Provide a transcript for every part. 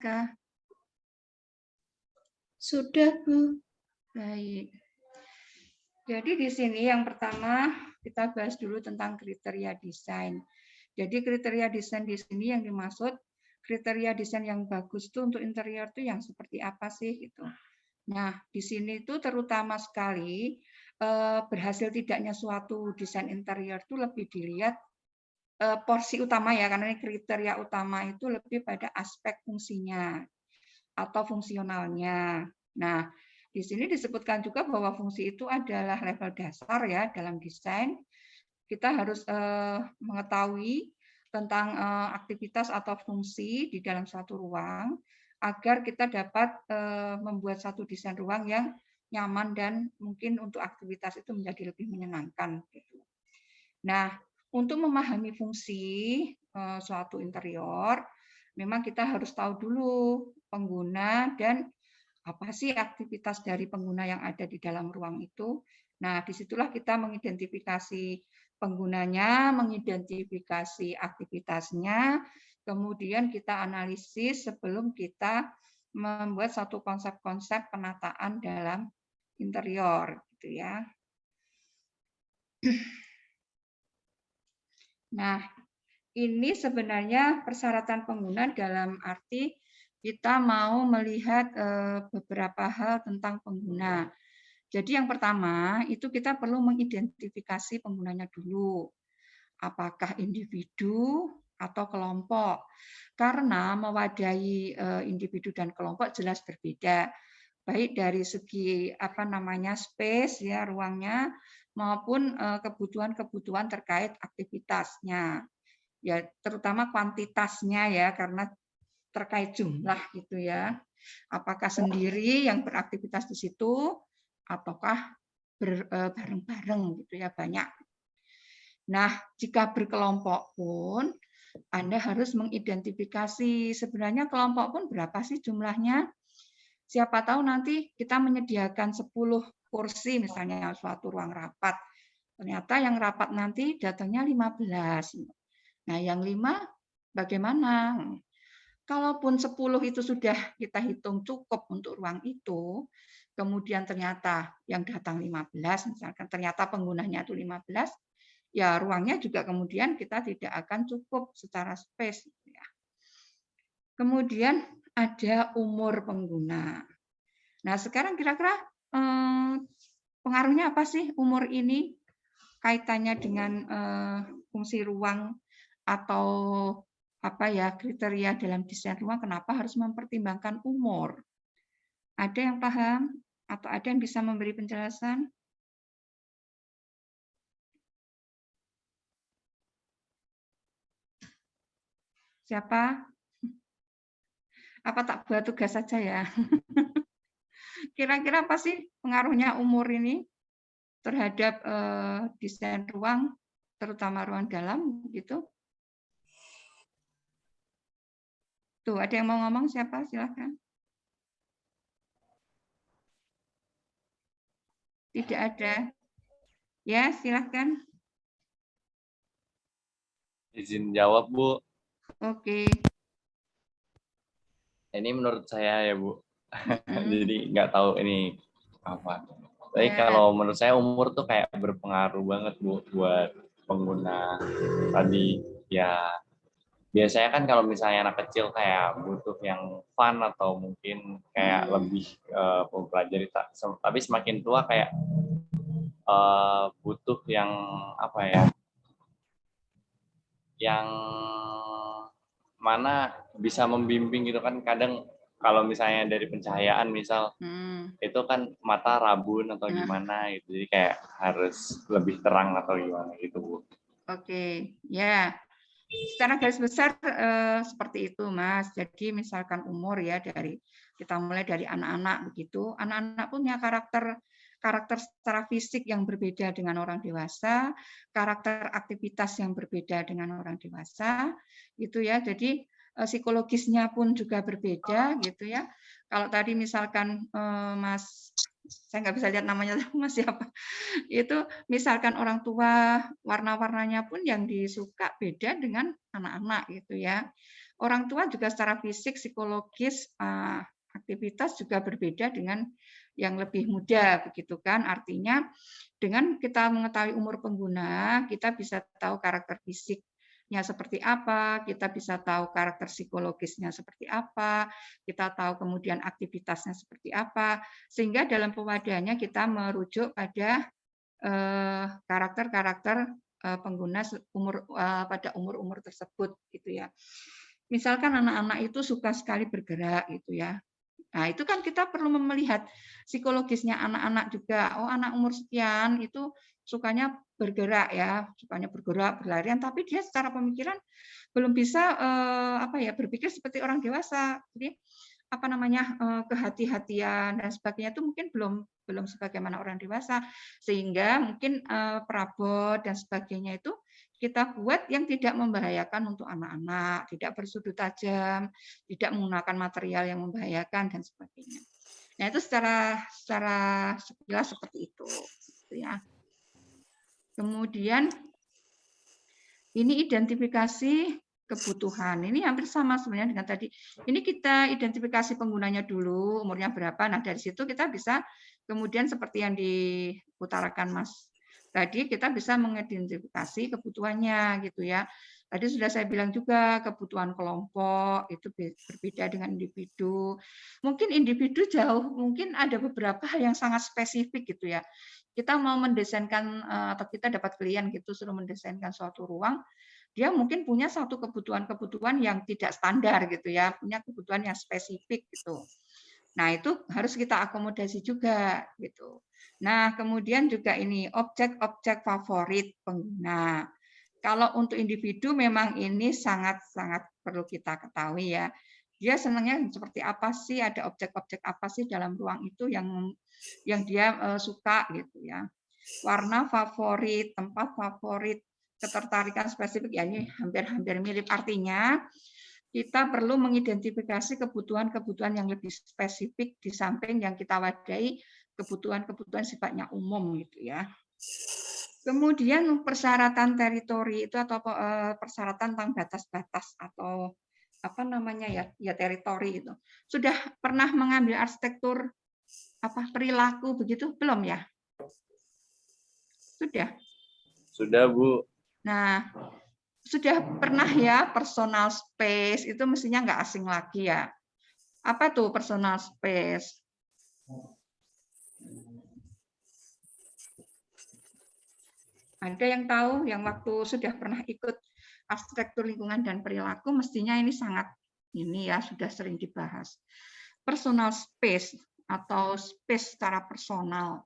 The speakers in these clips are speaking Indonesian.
Siska? Sudah, Bu. Baik. Jadi di sini yang pertama kita bahas dulu tentang kriteria desain. Jadi kriteria desain di sini yang dimaksud kriteria desain yang bagus itu untuk interior itu yang seperti apa sih gitu. Nah, di sini itu terutama sekali berhasil tidaknya suatu desain interior itu lebih dilihat porsi utama ya, karena ini kriteria utama itu lebih pada aspek fungsinya atau fungsionalnya. Nah, di sini disebutkan juga bahwa fungsi itu adalah level dasar ya dalam desain. Kita harus mengetahui tentang aktivitas atau fungsi di dalam suatu ruang agar kita dapat membuat satu desain ruang yang nyaman dan mungkin untuk aktivitas itu menjadi lebih menyenangkan. Nah, untuk memahami fungsi suatu interior, memang kita harus tahu dulu pengguna dan apa sih aktivitas dari pengguna yang ada di dalam ruang itu. Nah, disitulah kita mengidentifikasi penggunanya, mengidentifikasi aktivitasnya, kemudian kita analisis sebelum kita membuat satu konsep-konsep penataan dalam interior, gitu ya. Nah, ini sebenarnya persyaratan pengguna dalam arti kita mau melihat beberapa hal tentang pengguna. Jadi yang pertama itu kita perlu mengidentifikasi penggunanya dulu. Apakah individu atau kelompok? Karena mewadahi individu dan kelompok jelas berbeda. Baik dari segi space ya ruangnya maupun kebutuhan-kebutuhan terkait aktivitasnya. Ya, terutama kuantitasnya ya karena terkait jumlah gitu ya. Apakah sendiri yang beraktivitas di situ ataukah bareng-bareng gitu ya banyak. Nah, jika berkelompok pun Anda harus mengidentifikasi sebenarnya kelompok pun berapa sih jumlahnya. Siapa tahu nanti kita menyediakan 10 kursi misalnya suatu ruang rapat. Ternyata yang rapat nanti datangnya 15. Nah, yang 5 bagaimana? Kalaupun 10 itu sudah kita hitung cukup untuk ruang itu, kemudian ternyata yang datang 15, misalkan ternyata penggunanya itu 15, ya ruangnya juga kemudian kita tidak akan cukup secara space. Kemudian ada umur pengguna. Nah, sekarang kira-kira pengaruhnya apa sih umur ini? Kaitannya dengan fungsi ruang atau kriteria dalam desain ruang, kenapa harus mempertimbangkan umur? Ada yang paham atau ada yang bisa memberi penjelasan? Siapa? Apa tak buat tugas saja ya? Kira-kira apa sih pengaruhnya umur ini terhadap desain ruang, terutama ruang dalam, gitu? Tuh, ada yang mau ngomong siapa? Silahkan. Tidak ada. Ya, silahkan. Izin jawab, Bu. Oke. Ini menurut saya ya, Bu. Jadi nggak tahu ini apa. Tapi kalau menurut saya umur tuh kayak berpengaruh banget, Bu, buat pengguna tadi. Ya, biasanya kan kalau misalnya anak kecil kayak butuh yang fun atau mungkin kayak lebih mempelajari. Tapi semakin tua kayak butuh yang apa ya? Yang mana bisa membimbing gitu kan. Kadang kalau misalnya dari pencahayaan misal itu kan mata rabun atau gimana gitu, jadi kayak harus lebih terang atau gimana gitu, Bu. Oke, ya. Secara garis besar seperti itu, Mas. Jadi misalkan umur ya kita mulai dari anak-anak begitu. Anak-anak punya karakter secara fisik yang berbeda dengan orang dewasa, karakter aktivitas yang berbeda dengan orang dewasa, gitu ya. Jadi psikologisnya pun juga berbeda, gitu ya. Kalau tadi misalkan saya nggak bisa lihat namanya Mas siapa. Itu misalkan orang tua warna-warnanya pun yang disuka beda dengan anak-anak gitu ya. orang tua juga secara fisik, psikologis, aktivitas juga berbeda dengan yang lebih muda, begitu kan? Artinya dengan kita mengetahui umur pengguna, kita bisa tahu karakter fisiknya seperti apa, kita bisa tahu karakter psikologisnya seperti apa, kita tahu kemudian aktivitasnya seperti apa, sehingga dalam pewadahannya kita merujuk pada karakter-karakter pengguna pada umur-umur tersebut, gitu ya. Misalkan anak-anak itu suka sekali bergerak, gitu ya. Nah, itu kan kita perlu melihat psikologisnya anak-anak juga. Oh, anak umur sekian itu sukanya bergerak ya, sukanya bergerak, berlarian, tapi dia secara pemikiran belum bisa berpikir seperti orang dewasa. Jadi apa namanya kehati-hatian dan sebagainya itu mungkin belum sebagaimana orang dewasa, sehingga mungkin perabot dan sebagainya itu kita buat yang tidak membahayakan untuk anak-anak, tidak bersudut tajam, tidak menggunakan material yang membahayakan dan sebagainya. Nah, itu secara sekilas seperti itu, gitu ya. Kemudian ini identifikasi kebutuhan. Ini hampir sama sebenarnya dengan tadi. Ini kita identifikasi penggunanya dulu, umurnya berapa. Nah, dari situ kita bisa kemudian seperti yang diutarakan Mas tadi, kita bisa mengidentifikasi kebutuhannya gitu ya. Tadi sudah saya bilang juga kebutuhan kelompok itu berbeda dengan individu. Mungkin individu mungkin ada beberapa hal yang sangat spesifik gitu ya. Kita mau mendesainkan atau kita dapat klien gitu suruh mendesainkan suatu ruang, dia mungkin punya satu kebutuhan-kebutuhan yang tidak standar gitu ya, punya kebutuhan yang spesifik gitu. Nah, itu harus kita akomodasi juga gitu. Nah, kemudian juga ini objek-objek favorit pengguna. Kalau untuk individu memang ini sangat-sangat perlu kita ketahui ya. Dia senangnya seperti apa sih, ada objek-objek apa sih dalam ruang itu yang dia suka gitu ya. Warna favorit, tempat favorit, ketertarikan spesifik, ya ini hampir-hampir mirip. Artinya kita perlu mengidentifikasi kebutuhan-kebutuhan yang lebih spesifik di samping yang kita wadai kebutuhan-kebutuhan sifatnya umum gitu ya. Kemudian persyaratan teritori itu atau persyaratan tentang batas-batas atau apa namanya ya teritori itu. Sudah pernah mengambil arsitektur perilaku begitu belum ya? Sudah. Sudah, Bu. Nah, sudah pernah ya personal space itu mestinya nggak asing lagi ya. Apa tuh personal space? Ada yang tahu yang waktu sudah pernah ikut arsitektur lingkungan dan perilaku mestinya ini sangat sudah sering dibahas. Personal space atau space secara personal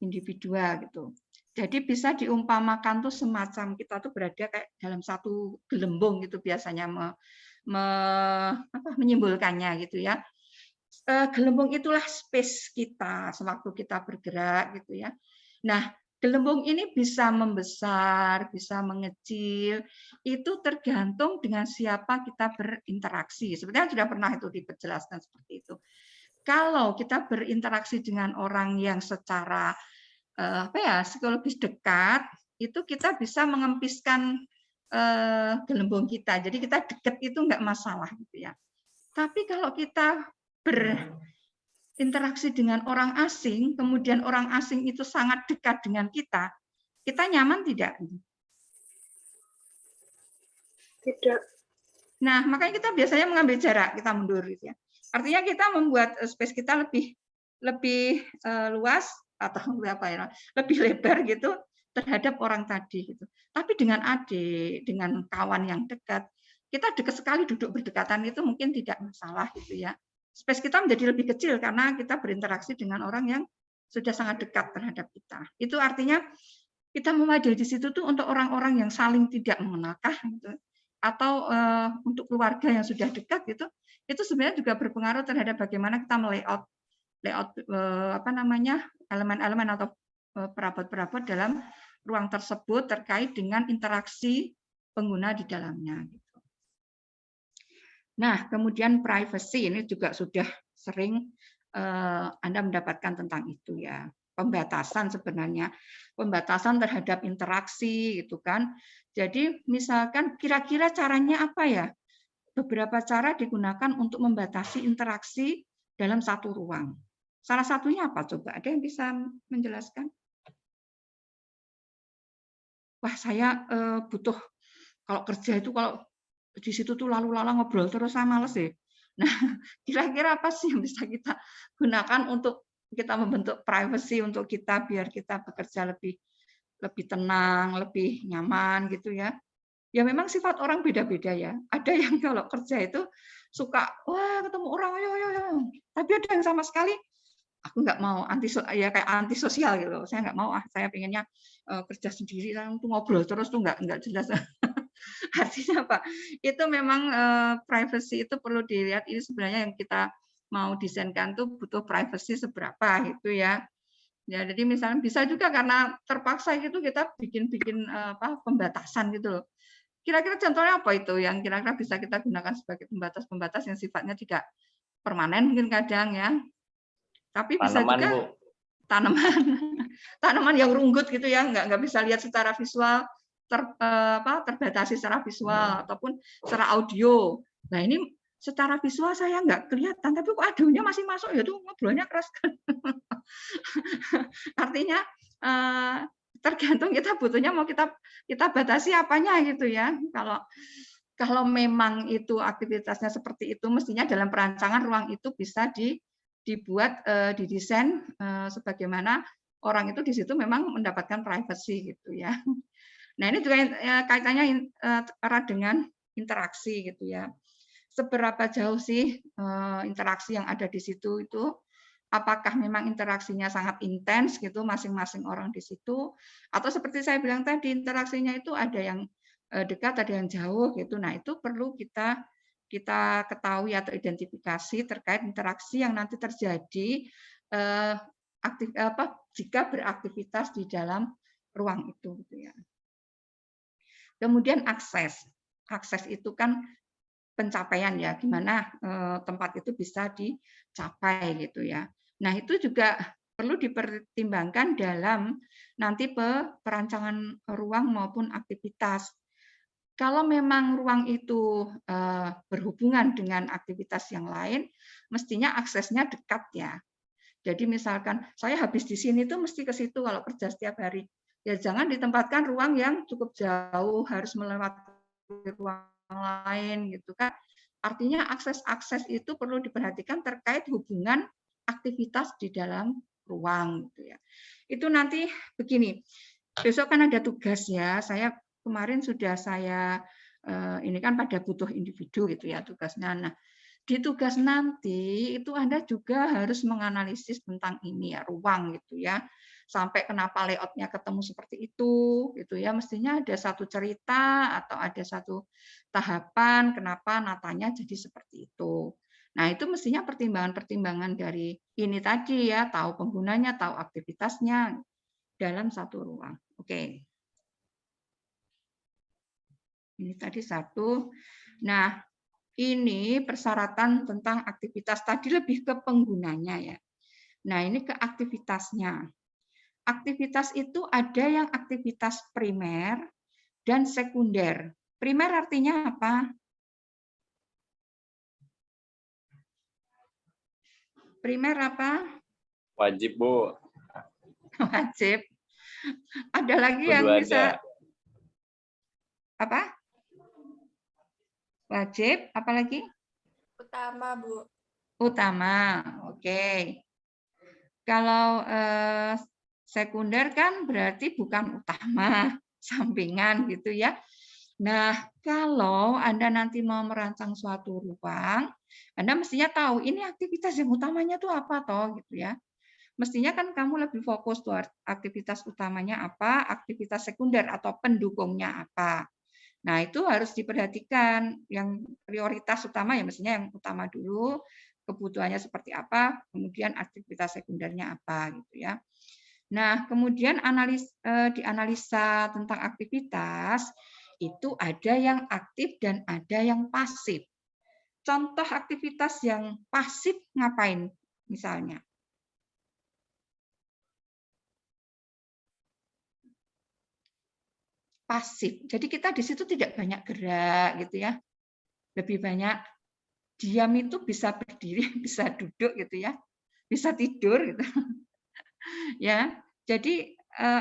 individual gitu. Jadi bisa diumpamakan tuh semacam kita tuh berada kayak dalam satu gelembung gitu biasanya menyimpulkannya gitu ya. Gelembung itulah space kita sewaktu kita bergerak gitu ya. Nah, gelembung ini bisa membesar, bisa mengecil, itu tergantung dengan siapa kita berinteraksi. Sebenarnya sudah pernah itu dijelaskan seperti itu. Kalau kita berinteraksi dengan orang yang secara psikologis dekat, itu kita bisa mengempiskan gelembung kita. Jadi kita dekat itu nggak masalah gitu ya. Tapi kalau kita berinteraksi dengan orang asing, kemudian orang asing itu sangat dekat dengan kita nyaman tidak? Tidak. Nah, makanya kita biasanya mengambil jarak, kita mundur gitu ya. Artinya kita membuat space kita lebih luas atau lebih lebar gitu terhadap orang tadi gitu. Tapi dengan adik, dengan kawan yang dekat, kita dekat sekali duduk berdekatan itu mungkin tidak masalah gitu ya. Space kita menjadi lebih kecil karena kita berinteraksi dengan orang yang sudah sangat dekat terhadap kita. Itu artinya kita memadai di situ tuh untuk orang-orang yang saling tidak mengenalkah gitu. Atau untuk keluarga yang sudah dekat gitu, itu sebenarnya juga berpengaruh terhadap bagaimana kita layout elemen-elemen atau perabot-perabot dalam ruang tersebut terkait dengan interaksi pengguna di dalamnya. Nah, kemudian privacy ini juga sudah sering Anda mendapatkan tentang itu ya. Pembatasan sebenarnya, pembatasan terhadap interaksi gitu kan. Jadi misalkan kira-kira caranya apa ya? beberapa cara digunakan untuk membatasi interaksi dalam satu ruang. Salah satunya apa coba? Ada yang bisa menjelaskan? Wah, saya butuh kalau kerja itu kalau di situ tuh lalu lalang ngobrol terus saya males ya. Nah, kira-kira apa sih yang bisa kita gunakan untuk kita membentuk privacy untuk kita biar kita bekerja lebih lebih tenang, lebih nyaman gitu ya. Ya memang sifat orang beda-beda ya. Ada yang kalau kerja itu suka, wah ketemu orang, ayo, ayo, ayo. Tapi ada yang sama sekali, aku nggak mau, ya kayak antisosial gitu. Saya nggak mau, saya pengennya kerja sendiri, tuh ngobrol terus tuh nggak jelas. Artinya apa? Itu memang privacy itu perlu dilihat, ini sebenarnya yang kita mau desainkan tuh butuh privacy seberapa gitu ya. Ya, jadi misalnya bisa juga karena terpaksa gitu kita bikin pembatasan gitu loh. Kira-kira contohnya apa itu yang kira-kira bisa kita gunakan sebagai pembatas-pembatas yang sifatnya tidak permanen mungkin kadang ya. Tapi bisa Tanaman, juga Bu. tanaman tanaman yang runggut gitu ya, nggak bisa lihat secara visual, terbatasi secara visual ataupun secara audio. Nah ini secara visual saya nggak kelihatan, tapi kok audionya masih masuk ya tuh ngobrolnya keras kan. Artinya tergantung kita butuhnya mau kita batasi apanya gitu ya. Kalau memang itu aktivitasnya seperti itu, mestinya dalam perancangan ruang itu bisa dibuat didesain sebagaimana orang itu di situ memang mendapatkan privacy gitu ya. Nah ini juga kaitannya erat dengan interaksi gitu ya. Seberapa jauh sih interaksi yang ada di situ itu? Apakah memang interaksinya sangat intens gitu masing-masing orang di situ, atau seperti saya bilang tadi interaksinya itu ada yang dekat, ada yang jauh gitu. Nah itu perlu kita ketahui atau identifikasi terkait interaksi yang nanti terjadi jika beraktivitas di dalam ruang itu gitu ya. Kemudian akses. Akses itu kan pencapaian ya, gimana tempat itu bisa dicapai gitu ya. Nah, itu juga perlu dipertimbangkan dalam nanti perancangan ruang maupun aktivitas. Kalau memang ruang itu berhubungan dengan aktivitas yang lain, mestinya aksesnya dekat ya. Jadi misalkan saya habis di sini tuh mesti ke situ kalau kerja setiap hari. Ya jangan ditempatkan ruang yang cukup jauh, harus melewati ruang lain gitu kan. Artinya akses-akses itu perlu diperhatikan terkait hubungan aktivitas di dalam ruang gitu ya. Itu nanti begini. Besok kan ada tugas ya. Saya kemarin sudah ini kan pada butuh individu gitu ya tugasnya. Nah, di tugas nanti itu Anda juga harus menganalisis tentang ini ya, ruang gitu ya. Sampai kenapa layoutnya ketemu seperti itu gitu ya. Mestinya ada satu cerita atau ada satu tahapan kenapa natanya jadi seperti itu. Nah, itu mestinya pertimbangan-pertimbangan dari ini tadi ya, tahu penggunanya, tahu aktivitasnya dalam satu ruang. Oke. Ini tadi satu. Nah, ini persyaratan tentang aktivitas tadi lebih ke penggunanya ya. Nah, ini ke aktivitasnya. Aktivitas itu ada yang aktivitas primer dan sekunder. Primer artinya apa? Primer apa? Wajib, Bu. Wajib. Ada lagi Kudu yang ada. bisa apa? Wajib, apalagi? Utama, Bu. Utama. Oke. Kalau sekunder kan berarti bukan utama, sampingan gitu ya. Nah, kalau Anda nanti mau merancang suatu ruang, Anda mestinya tahu ini aktivitas yang utamanya tuh apa toh gitu ya. Mestinya kan kamu lebih fokus tuh aktivitas utamanya apa, aktivitas sekunder atau pendukungnya apa. Nah, itu harus diperhatikan. Yang prioritas utama ya mestinya yang utama dulu, kebutuhannya seperti apa, kemudian aktivitas sekundernya apa gitu ya. Nah, kemudian dianalisa tentang aktivitas itu ada yang aktif dan ada yang pasif. Contoh aktivitas yang pasif ngapain misalnya? Pasif. Jadi kita di situ tidak banyak gerak gitu ya. lebih banyak diam itu bisa berdiri, bisa duduk gitu ya, bisa tidur gitu. Ya, jadi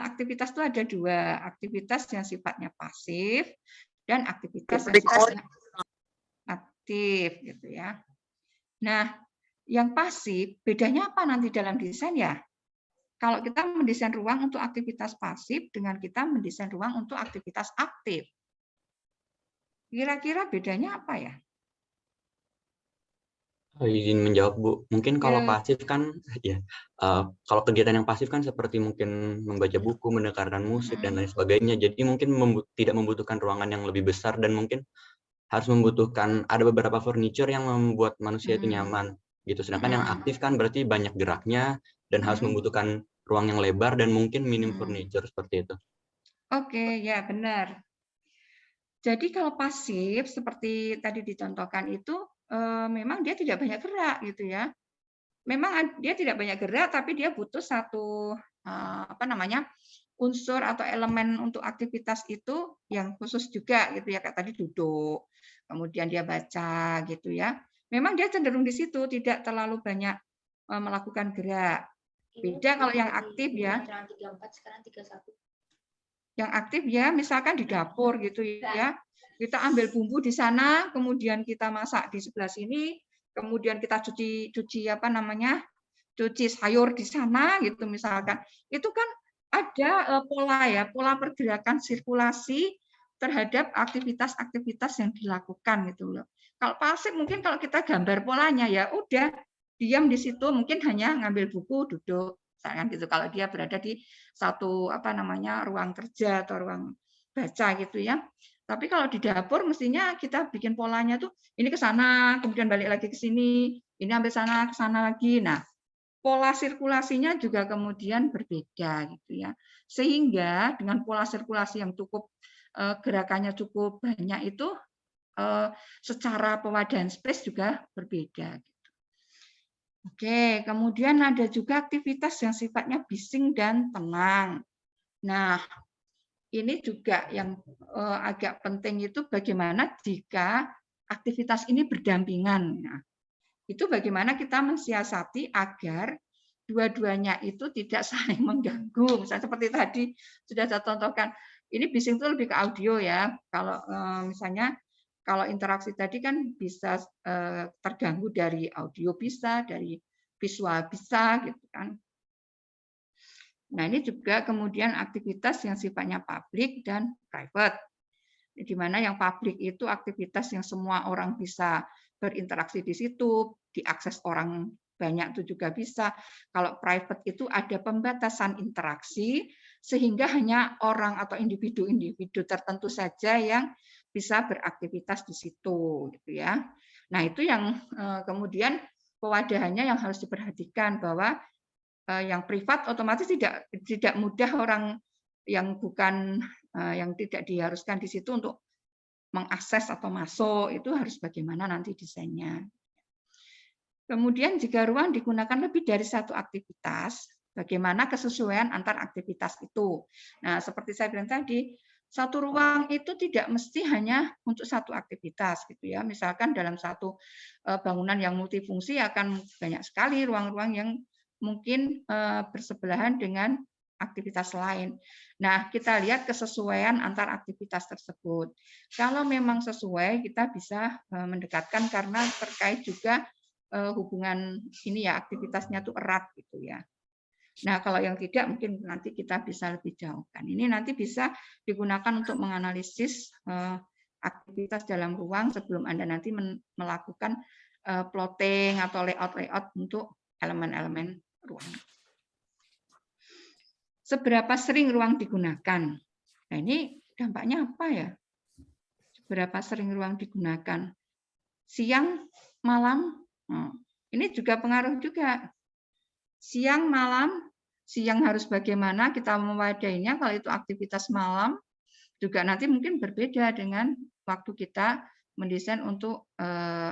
aktivitas itu ada dua, aktivitas yang sifatnya pasif dan aktivitas yang sifatnya aktif gitu ya. Nah, yang pasif bedanya apa nanti dalam desain ya? Kalau kita mendesain ruang untuk aktivitas pasif dengan kita mendesain ruang untuk aktivitas aktif. Kira-kira bedanya apa ya? Izin menjawab, Bu. Mungkin kalau Ya. pasif kan, ya, kalau kegiatan yang pasif kan seperti mungkin membaca buku, mendengarkan musik, dan lain sebagainya. Jadi mungkin tidak membutuhkan ruangan yang lebih besar dan mungkin harus membutuhkan ada beberapa furniture yang membuat manusia itu nyaman gitu. Sedangkan yang aktif kan berarti banyak geraknya dan harus membutuhkan ruang yang lebar dan mungkin minim furniture seperti itu. Oke, ya benar. Jadi kalau pasif seperti tadi dicontohkan itu memang dia tidak banyak gerak gitu ya. Memang dia tidak banyak gerak tapi dia butuh satu apa namanya? Unsur atau elemen untuk aktivitas itu yang khusus juga gitu ya, kayak tadi duduk, kemudian dia baca gitu ya. Memang dia cenderung di situ tidak terlalu banyak melakukan gerak. Beda kalau yang aktif ya. Yang aktif ya misalkan di dapur gitu ya. Kita ambil bumbu di sana, kemudian kita masak di sebelah sini, kemudian kita cuci apa namanya? Cuci sayur di sana gitu misalkan. Itu kan ada pola ya, pola pergerakan sirkulasi terhadap aktivitas-aktivitas yang dilakukan gitu loh. Kalau pasif mungkin kalau kita gambar polanya ya udah diam di situ, mungkin hanya ngambil buku duduk misalkan gitu. Kalau dia berada di satu apa namanya ruang kerja atau ruang baca gitu ya. Tapi kalau di dapur mestinya kita bikin polanya tuh ini ke sana, kemudian balik lagi ke sini, ini ambil sana ke sana lagi. Nah, pola sirkulasinya juga kemudian berbeda gitu ya. Sehingga dengan pola sirkulasi yang cukup gerakannya cukup banyak itu secara pewadahan space juga berbeda. Oke, kemudian ada juga aktivitas yang sifatnya bising dan tenang. Nah, ini juga yang agak penting itu bagaimana jika aktivitas ini berdampingan. Nah, itu bagaimana kita mensiasati agar dua-duanya itu tidak saling mengganggu. Misalnya seperti tadi sudah saya contohkan, ini bising itu lebih ke audio ya. Kalau misalnya kalau interaksi tadi kan bisa terganggu dari audio bisa, dari visual bisa gitu kan. Nah, ini juga kemudian aktivitas yang sifatnya publik dan private. Di mana yang publik itu aktivitas yang semua orang bisa berinteraksi di situ, diakses orang banyak itu juga bisa. Kalau private itu ada pembatasan interaksi sehingga hanya orang atau individu-individu tertentu saja yang bisa beraktivitas di situ gitu ya. Nah, itu yang kemudian pewadahannya yang harus diperhatikan bahwa yang privat otomatis tidak mudah orang yang bukan yang tidak diharuskan di situ untuk mengakses atau masuk, itu harus bagaimana nanti desainnya. Kemudian jika ruang digunakan lebih dari satu aktivitas, bagaimana kesesuaian antar aktivitas itu. Nah, seperti saya bilang tadi, satu ruang itu tidak mesti hanya untuk satu aktivitas gitu ya. Misalkan dalam satu bangunan yang multifungsi akan banyak sekali ruang-ruang yang mungkin bersebelahan dengan aktivitas lain. Nah, kita lihat kesesuaian antar aktivitas tersebut. Kalau memang sesuai, kita bisa mendekatkan karena terkait juga hubungan ini ya aktivitasnya tuh erat gitu ya. Nah, kalau yang tidak mungkin nanti kita bisa lebih jauhkan. Ini nanti bisa digunakan untuk menganalisis aktivitas dalam ruang sebelum Anda nanti melakukan plotting atau layout untuk elemen-elemen ruang. Seberapa sering ruang digunakan? Nah, ini dampaknya apa ya? Seberapa sering ruang digunakan? Siang, malam, ini juga pengaruh juga. Siang, malam, siang harus bagaimana kita mewadainya. Kalau itu aktivitas malam, juga nanti mungkin berbeda dengan waktu kita mendesain untuk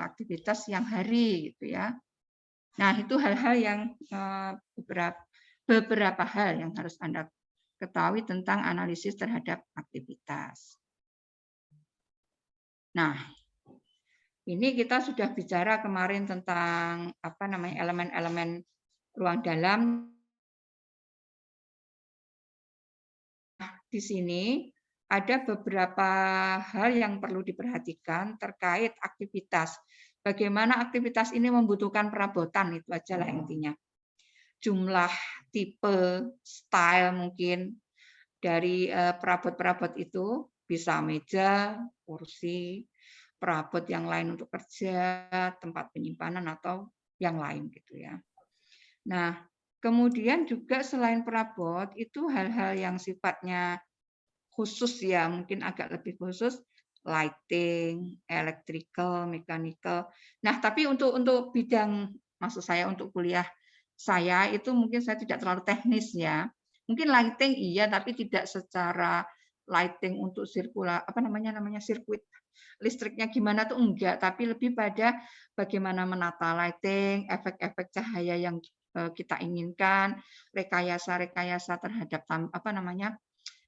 aktivitas siang hari, gitu ya. Nah, itu hal-hal yang beberapa hal yang harus Anda ketahui tentang analisis terhadap aktivitas. Nah, Ini kita sudah bicara kemarin tentang apa namanya elemen-elemen ruang dalam. Di sini ada beberapa hal yang perlu diperhatikan terkait aktivitas. Bagaimana aktivitas ini membutuhkan perabotan, itu aja lah intinya. Jumlah, tipe, style mungkin dari perabot-perabot itu bisa meja, kursi, perabot yang lain untuk kerja, tempat penyimpanan atau yang lain gitu ya. Nah, kemudian juga selain perabot itu hal-hal yang sifatnya khusus ya, mungkin agak lebih khusus, lighting, electrical, mechanical. Nah, tapi untuk bidang, maksud saya untuk kuliah saya itu mungkin saya tidak terlalu teknis ya. Mungkin lighting iya, tapi tidak secara lighting untuk sirkular, apa namanya sirkuit listriknya gimana tuh enggak, tapi lebih pada bagaimana menata lighting, efek-efek cahaya yang kita inginkan, rekayasa-rekayasa terhadap apa namanya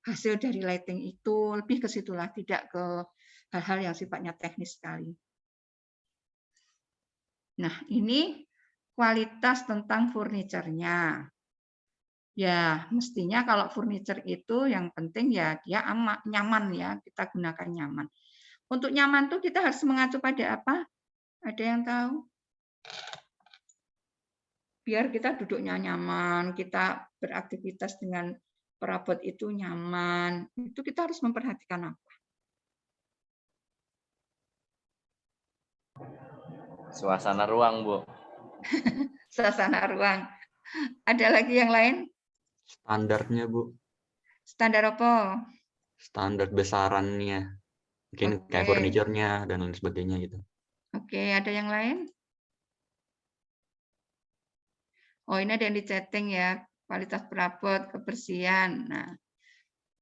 hasil dari lighting itu, lebih ke situlah, tidak ke hal-hal yang sifatnya teknis sekali. Nah, ini kualitas tentang furniturnya. Ya, mestinya kalau furniture itu yang penting ya dia aman, nyaman ya, kita gunakan nyaman. Untuk nyaman tuh kita harus mengacu pada apa? Ada yang tahu? Biar kita duduknya nyaman, kita beraktivitas dengan perabot itu nyaman. Itu kita harus memperhatikan apa? Suasana ruang, Bu. Suasana ruang. Ada lagi yang lain? Standarnya, Bu. Standar apa? Standar besarannya. Mungkin kayak furniturnya dan lain sebagainya gitu. Oke, ada yang lain? Oh, ini ada yang di chatting ya, kualitas perabot, kebersihan. Nah,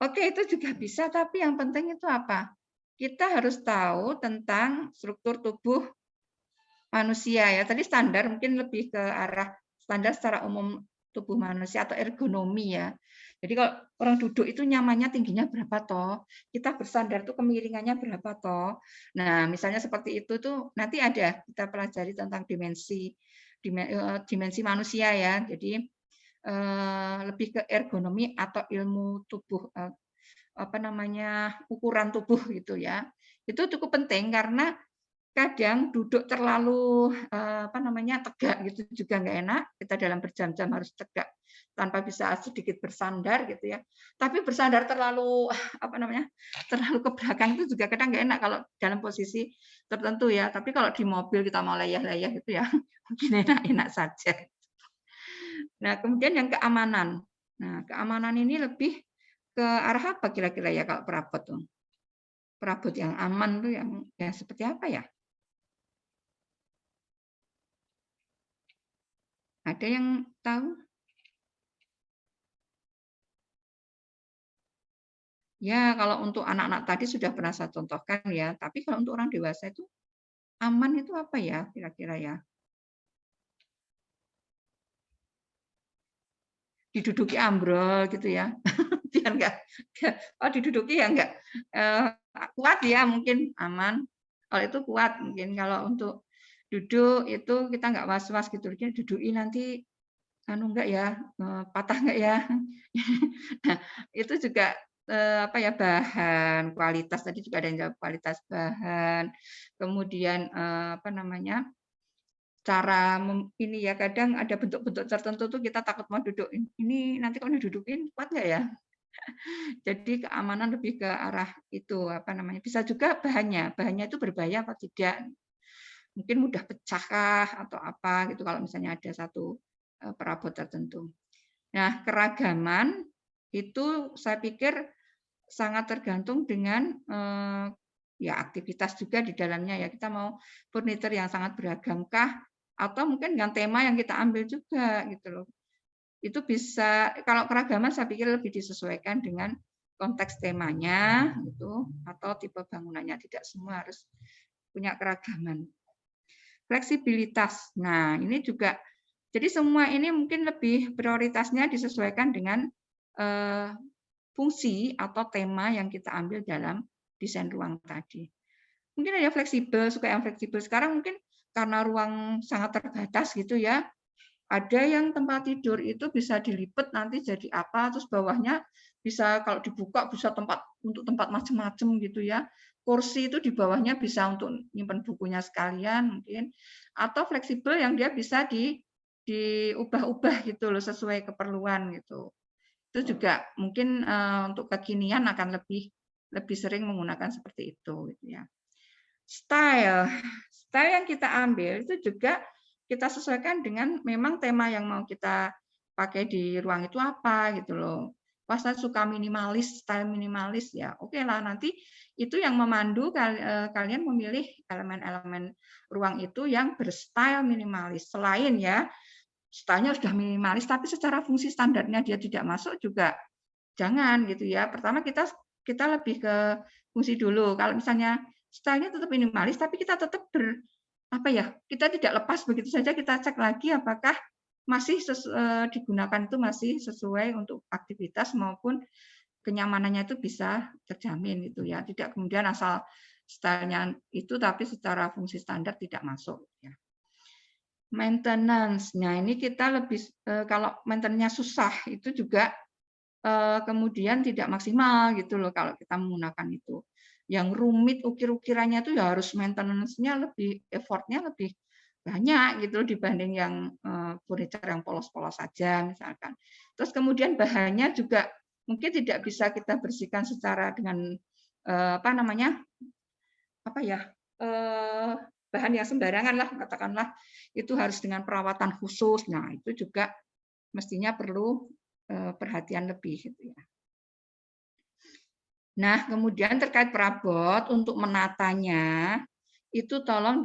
oke itu juga bisa, tapi yang penting itu apa? Kita harus tahu tentang struktur tubuh manusia ya. Tadi standar mungkin lebih ke arah standar secara umum tubuh manusia atau ergonomi ya. Jadi kalau orang duduk itu nyamannya tingginya berapa toh? Kita bersandar tuh kemiringannya berapa toh? Nah, misalnya seperti itu tuh nanti ada kita pelajari tentang dimensi manusia ya. Jadi lebih ke ergonomi atau ilmu tubuh apa namanya ukuran tubuh gitu ya. Itu cukup penting karena kadang duduk terlalu apa namanya tegak gitu juga nggak enak. Kita dalam berjam-jam harus tegak tanpa bisa sedikit bersandar gitu ya. Tapi bersandar terlalu apa namanya terlalu ke belakang itu juga kadang nggak enak kalau dalam posisi tertentu ya. Tapi kalau di mobil kita mau layah-layah gitu ya mungkin enak-enak saja. Nah kemudian yang keamanan. Nah keamanan ini lebih ke arah apa kira-kira ya kalau perabot tuh? Perabot yang aman tuh yang seperti apa ya? Ada yang tahu? Ya, kalau untuk anak-anak tadi sudah pernah saya contohkan ya, tapi kalau untuk orang dewasa itu aman itu apa ya kira-kira ya? Diduduki ambrol gitu ya, biar nggak, diduduki ya nggak kuat ya mungkin aman. Kalau itu kuat mungkin kalau untuk duduk itu kita nggak was-was gitu, duduki nanti anu enggak ya, patah enggak ya? Nah, itu juga apa ya bahan, kualitas tadi juga ada yang jawab kualitas bahan, kemudian apa namanya cara ini ya kadang ada bentuk-bentuk tertentu tuh kita takut mau duduk ini nanti kalau didudukin kuat nggak ya? Jadi keamanan lebih ke arah itu apa namanya bisa juga bahannya itu berbahaya apa tidak? Mungkin mudah pecah kah atau apa gitu kalau misalnya ada satu perabot tertentu. Nah, keragaman itu saya pikir sangat tergantung dengan ya aktivitas juga di dalamnya ya. Kita mau furniture yang sangat beragamkah atau mungkin dengan tema yang kita ambil juga gitu loh. Itu bisa kalau keragaman saya pikir lebih disesuaikan dengan konteks temanya gitu atau tipe bangunannya, tidak semua harus punya keragaman. Fleksibilitas. Nah, ini juga jadi semua ini mungkin lebih prioritasnya disesuaikan dengan fungsi atau tema yang kita ambil dalam desain ruang tadi. mungkin ada fleksibel, suka yang fleksibel. Sekarang mungkin karena ruang sangat terbatas gitu ya, ada yang tempat tidur itu bisa dilipat nanti jadi apa, terus bawahnya bisa kalau dibuka bisa untuk tempat macam-macam gitu ya. Kursi itu di bawahnya bisa untuk nyimpan bukunya sekalian mungkin, atau fleksibel yang dia bisa diubah-ubah gitu loh sesuai keperluan gitu. Itu juga mungkin untuk kekinian akan lebih sering menggunakan seperti itu gitu ya. Style yang kita ambil itu juga kita sesuaikan dengan memang tema yang mau kita pakai di ruang itu apa gitu loh. Pas saya suka minimalis, style minimalis ya, oke lah nanti itu yang memandu kalian memilih elemen-elemen ruang itu yang berstyle minimalis. Selain ya stylenya sudah minimalis, tapi secara fungsi standarnya dia tidak masuk juga jangan gitu ya. Pertama kita lebih ke fungsi dulu. Kalau misalnya stylenya tetap minimalis, tapi kita tetap kita tidak lepas begitu saja, kita cek lagi apakah masih digunakan itu masih sesuai untuk aktivitas maupun kenyamanannya itu bisa terjamin gitu ya. Tidak kemudian asal stylenya itu tapi secara fungsi standar tidak masuk ya. Maintenance. Nah, ini kita lebih kalau maintenance-nya susah itu juga kemudian tidak maksimal gitu loh kalau kita menggunakan itu. Yang rumit ukir-ukirannya itu ya harus maintenance-nya lebih, effort-nya lebih banyak gitu dibanding yang furniture yang polos-polos saja misalkan. Terus kemudian bahannya juga mungkin tidak bisa kita bersihkan secara dengan bahan yang sembarangan lah katakanlah, itu harus dengan perawatan khusus. Nah, itu juga mestinya perlu perhatian lebih gitu ya. Nah, kemudian terkait perabot untuk menatanya itu tolong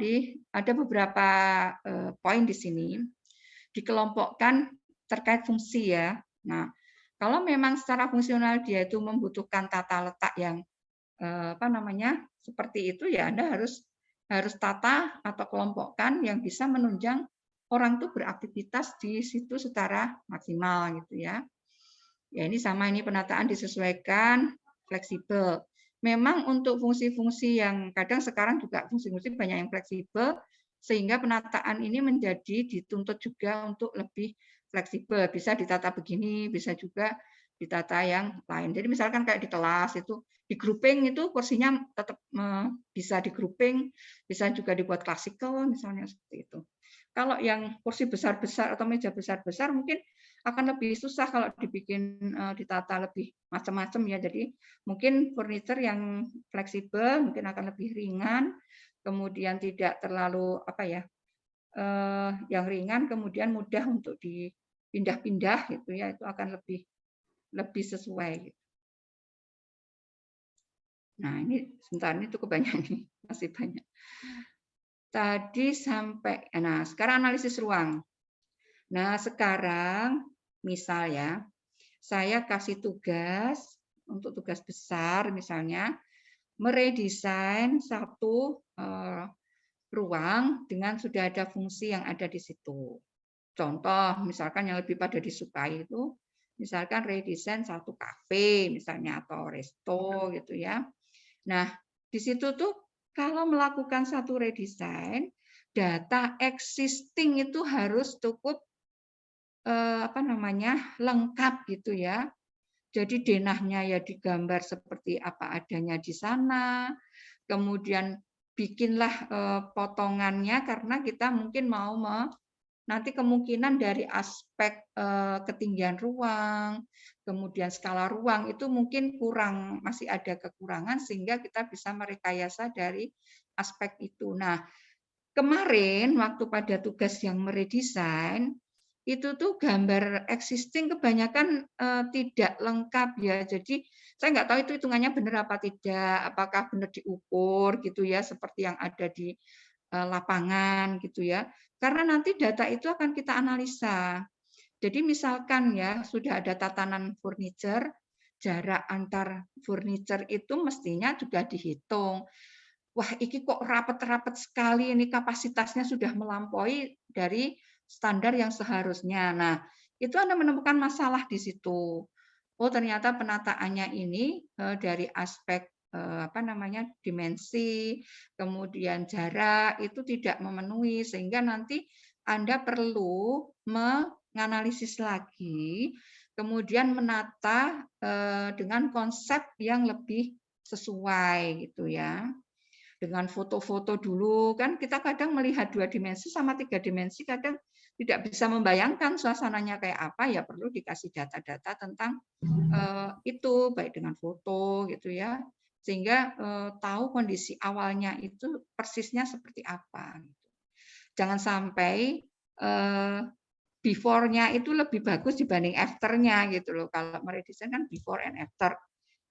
ada beberapa poin di sini dikelompokkan terkait fungsi ya. Nah, kalau memang secara fungsional dia itu membutuhkan tata letak yang seperti itu ya Anda harus tata atau kelompokkan yang bisa menunjang orang tuh beraktivitas di situ secara maksimal gitu ya. Ya ini sama, ini penataan disesuaikan, fleksibel. Memang untuk fungsi-fungsi yang kadang sekarang juga fungsi-fungsi banyak yang fleksibel, sehingga penataan ini menjadi dituntut juga untuk lebih fleksibel. Bisa ditata begini, bisa juga ditata yang lain. Jadi misalkan kayak di kelas itu, di grouping itu kursinya tetap bisa di grouping, bisa juga dibuat klasikal misalnya seperti itu. Kalau yang kursi besar-besar atau meja besar-besar mungkin akan lebih susah kalau dibikin ditata lebih macam-macam ya. Jadi mungkin furniture yang fleksibel mungkin akan lebih ringan, kemudian tidak terlalu yang ringan, kemudian mudah untuk dipindah-pindah gitu ya, itu akan lebih sesuai. Nah ini sebentar, ini cukup banyak nih, masih banyak. Tadi sampai, nah sekarang analisis ruang. Nah sekarang misal ya, saya kasih tugas untuk tugas besar misalnya meredesain satu ruang dengan sudah ada fungsi yang ada di situ. Contoh misalkan yang lebih pada disukai itu misalkan redesain satu kafe misalnya atau resto gitu ya. Nah, di situ tuh kalau melakukan satu redesign, data existing itu harus cukup lengkap gitu ya. Jadi denahnya ya digambar seperti apa adanya di sana. Kemudian bikinlah potongannya karena kita mungkin mau nanti kemungkinan dari aspek ketinggian ruang, kemudian skala ruang itu mungkin kurang, masih ada kekurangan sehingga kita bisa merekayasa dari aspek itu. Nah, kemarin waktu pada tugas yang meredesain itu tuh gambar existing kebanyakan tidak lengkap ya. Jadi saya nggak tahu itu hitungannya benar apa tidak, apakah benar diukur gitu ya seperti yang ada di lapangan gitu ya. Karena nanti data itu akan kita analisa. Jadi misalkan ya sudah ada tatanan furniture, jarak antar furniture itu mestinya juga dihitung. Wah, ini kok rapat-rapat sekali, ini kapasitasnya sudah melampaui dari standar yang seharusnya. Nah, itu Anda menemukan masalah di situ. Oh, ternyata penataannya ini dari aspek apa namanya, dimensi, kemudian jarak itu tidak memenuhi, sehingga nanti Anda perlu menganalisis lagi, kemudian menata dengan konsep yang lebih sesuai gitu ya. Dengan foto-foto dulu, kan kita kadang melihat 2 dimensi sama 3 dimensi kadang tidak bisa membayangkan suasananya kayak apa, ya perlu dikasih data-data tentang itu, baik dengan foto gitu ya, sehingga tahu kondisi awalnya itu persisnya seperti apa. Jangan sampai before-nya itu lebih bagus dibanding after-nya gitu loh. Kalau meredesain kan before and after.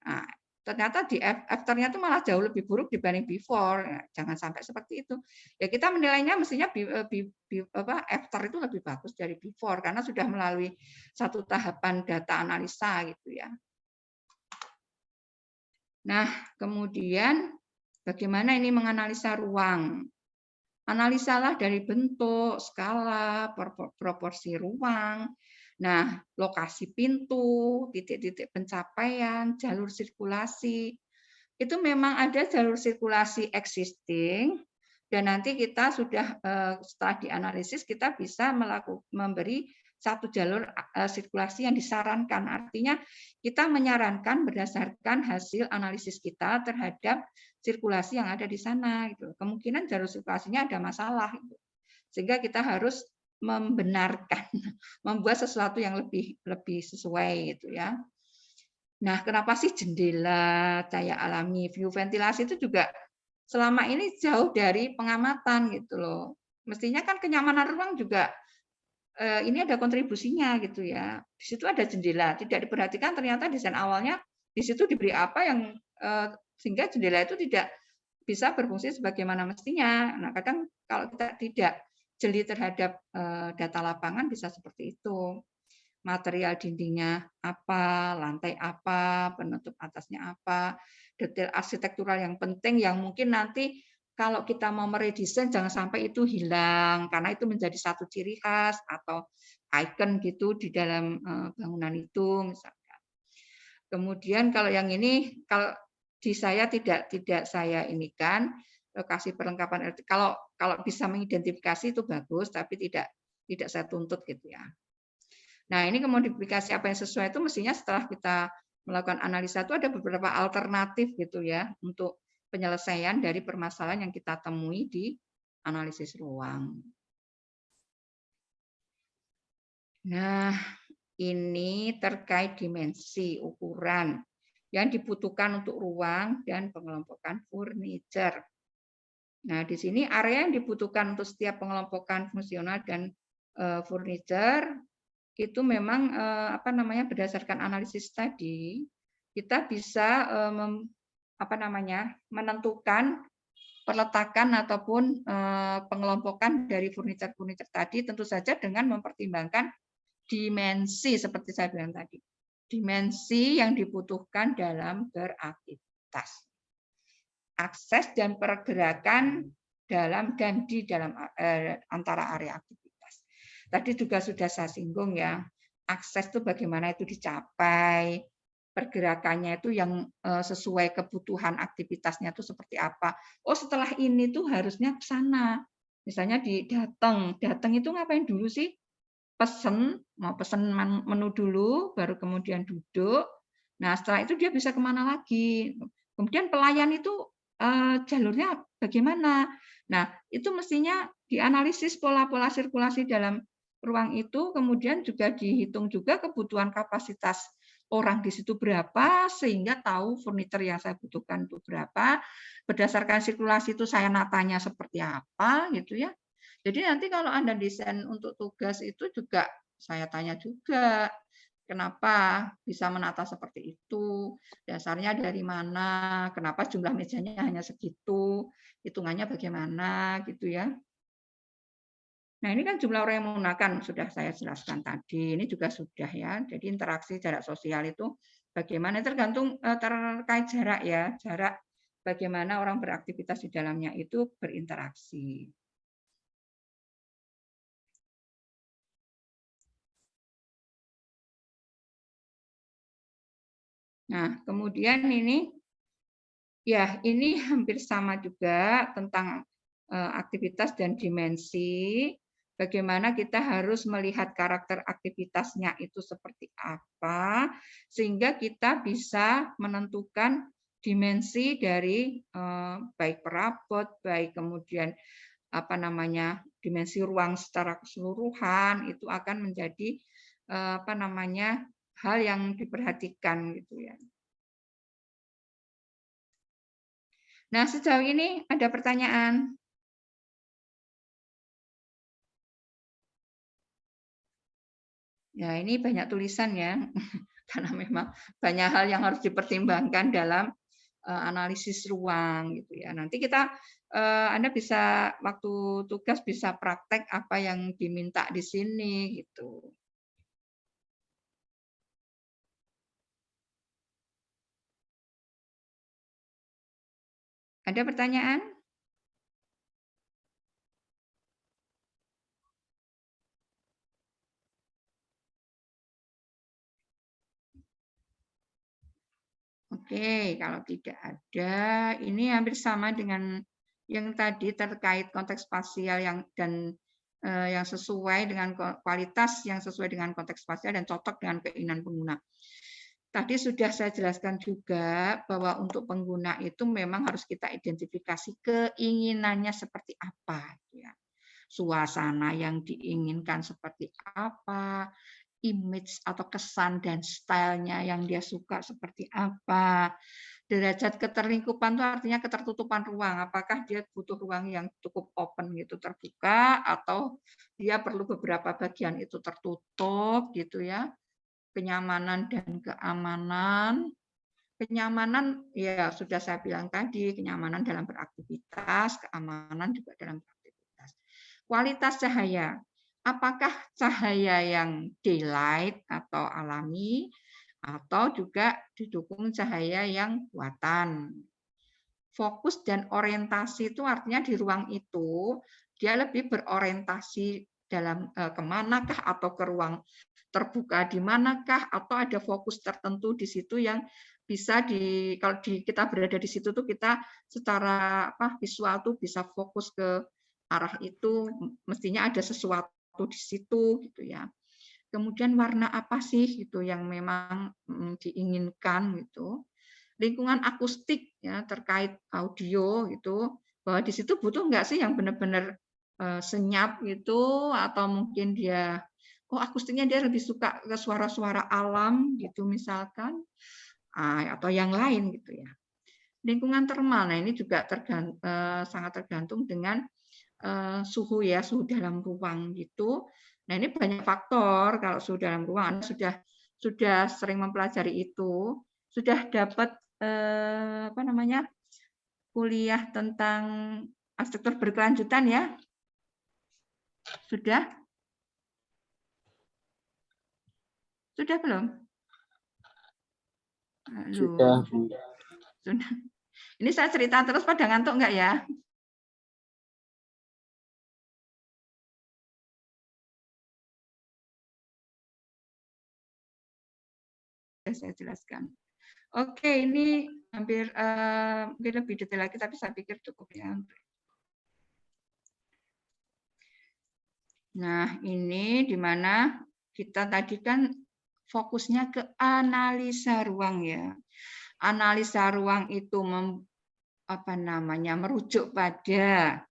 Nah, ternyata di after-nya itu malah jauh lebih buruk dibanding before. Nah, jangan sampai seperti itu. Ya kita menilainya mestinya after itu lebih bagus dari before karena sudah melalui satu tahapan data analisa gitu ya. Nah, kemudian bagaimana ini menganalisa ruang? Analisalah dari bentuk, skala, proporsi ruang, nah lokasi pintu, titik-titik pencapaian, jalur sirkulasi. Itu memang ada jalur sirkulasi existing, dan nanti kita sudah setelah dianalisis kita bisa memberi satu jalur sirkulasi yang disarankan. Artinya kita menyarankan berdasarkan hasil analisis kita terhadap sirkulasi yang ada di sana. Gitu. Kemungkinan jalur sirkulasinya ada masalah. Gitu. Sehingga kita harus membenarkan, membuat sesuatu yang lebih sesuai gitu ya. Nah, kenapa sih jendela, cahaya alami, view ventilasi itu juga selama ini jauh dari pengamatan gitu loh. Mestinya kan kenyamanan ruang juga ini ada kontribusinya gitu ya. Di situ ada jendela, tidak diperhatikan ternyata desain awalnya di situ diberi apa yang sehingga jendela itu tidak bisa berfungsi sebagaimana mestinya. Nah, kadang kalau kita tidak jeli terhadap data lapangan bisa seperti itu. Material dindingnya apa, lantai apa, penutup atasnya apa, detail arsitektural yang penting yang mungkin nanti kalau kita mau meredesain jangan sampai itu hilang karena itu menjadi satu ciri khas atau icon gitu di dalam bangunan itu misalkan. Kemudian kalau yang ini kalau di saya tidak saya ini kan lokasi perlengkapan kalau bisa mengidentifikasi itu bagus tapi tidak saya tuntut gitu ya. Nah, ini kemodifikasi apa yang sesuai itu mestinya setelah kita melakukan analisa itu ada beberapa alternatif gitu ya untuk penyelesaian dari permasalahan yang kita temui di analisis ruang. Nah, ini terkait dimensi ukuran yang dibutuhkan untuk ruang dan pengelompokan furniture. Nah, di sini area yang dibutuhkan untuk setiap pengelompokan fungsional dan furniture itu memang berdasarkan analisis tadi kita bisa menentukan perletakan ataupun pengelompokan dari furniture tadi tentu saja dengan mempertimbangkan dimensi seperti saya bilang tadi. Dimensi yang dibutuhkan dalam beraktivitas. Akses dan pergerakan dalam dan di dalam antara area aktivitas. Tadi juga sudah saya singgung ya, akses itu bagaimana itu dicapai, pergerakannya itu yang sesuai kebutuhan aktivitasnya itu seperti apa. Oh setelah ini tuh harusnya ke sana. Misalnya datang itu ngapain dulu sih? Mau pesen menu dulu, baru kemudian duduk. Nah setelah itu dia bisa kemana lagi. Kemudian pelayan itu jalurnya bagaimana. Nah itu mestinya dianalisis pola-pola sirkulasi dalam ruang itu, kemudian juga dihitung juga kebutuhan kapasitas orang di situ berapa, sehingga tahu furniture yang saya butuhkan itu berapa, berdasarkan sirkulasi itu saya natanya seperti apa, gitu ya. Jadi nanti kalau Anda desain untuk tugas itu juga saya tanya juga, kenapa bisa menata seperti itu, dasarnya dari mana, kenapa jumlah mejanya hanya segitu, hitungannya bagaimana, gitu ya. Nah, ini kan jumlah orang yang menggunakan sudah saya jelaskan tadi. Ini juga sudah ya. Jadi interaksi jarak sosial itu bagaimana tergantung terkait jarak ya. Jarak bagaimana orang beraktivitas di dalamnya itu berinteraksi. Nah, kemudian ini Ya, ini hampir sama juga tentang aktivitas dan dimensi. Bagaimana kita harus melihat karakter aktivitasnya itu seperti apa, sehingga kita bisa menentukan dimensi dari baik perabot, baik kemudian apa namanya dimensi ruang secara keseluruhan itu akan menjadi apa namanya hal yang diperhatikan gitu ya. Nah, sejauh ini ada pertanyaan? Ya, ini banyak tulisan ya, karena memang banyak hal yang harus dipertimbangkan dalam analisis ruang gitu ya. Nanti kita Anda bisa waktu tugas bisa praktek apa yang diminta di sini gitu. Ada pertanyaan? Oke, kalau tidak ada, ini hampir sama dengan yang tadi terkait konteks spasial yang sesuai dengan kualitas yang sesuai dengan konteks spasial dan cocok dengan keinginan pengguna. Tadi sudah saya jelaskan juga bahwa untuk pengguna itu memang harus kita identifikasi keinginannya seperti apa, ya. Suasana yang diinginkan seperti apa, image atau kesan dan stylenya yang dia suka seperti apa. Derajat keterlingkupan itu artinya ketertutupan ruang. Apakah dia butuh ruang yang cukup open gitu, terbuka, atau dia perlu beberapa bagian itu tertutup gitu ya. Kenyamanan dan keamanan. Kenyamanan ya sudah saya bilang tadi, kenyamanan dalam beraktivitas, keamanan juga dalam beraktivitas. Kualitas cahaya. Apakah cahaya yang daylight atau alami atau juga didukung cahaya yang buatan. Fokus dan orientasi itu artinya di ruang itu dia lebih berorientasi dalam kemanakah atau ke ruang terbuka di manakah atau ada fokus tertentu di situ yang bisa kalau kita berada di situ tuh kita secara visual tuh bisa fokus ke arah itu, mestinya ada sesuatu di situ gitu ya. Kemudian warna apa sih gitu yang memang diinginkan gitu. Lingkungan akustik ya terkait audio gitu, bahwa di situ butuh nggak sih yang benar-benar senyap gitu, atau mungkin dia akustiknya dia lebih suka ke suara-suara alam gitu misalkan, atau yang lain gitu ya. Lingkungan termal, nah ini juga sangat tergantung dengan suhu ya, suhu dalam ruang gitu. Nah ini banyak faktor kalau suhu dalam ruang. Anda sudah sering mempelajari itu, sudah dapat kuliah tentang arsitektur berkelanjutan ya? Sudah? Sudah belum? Sudah, Bu. Sudah. Ini saya cerita terus pada ngantuk enggak ya? Saya jelaskan. Oke, ini hampir mungkin lebih detail lagi, tapi saya pikir cukup ya. Nah, ini di mana kita tadi kan fokusnya ke analisa ruang ya. Analisa ruang itu merujuk pada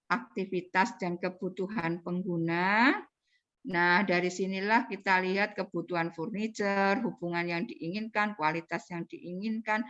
aktivitas dan kebutuhan pengguna. Nah, dari sinilah kita lihat kebutuhan furniture, hubungan yang diinginkan, kualitas yang diinginkan,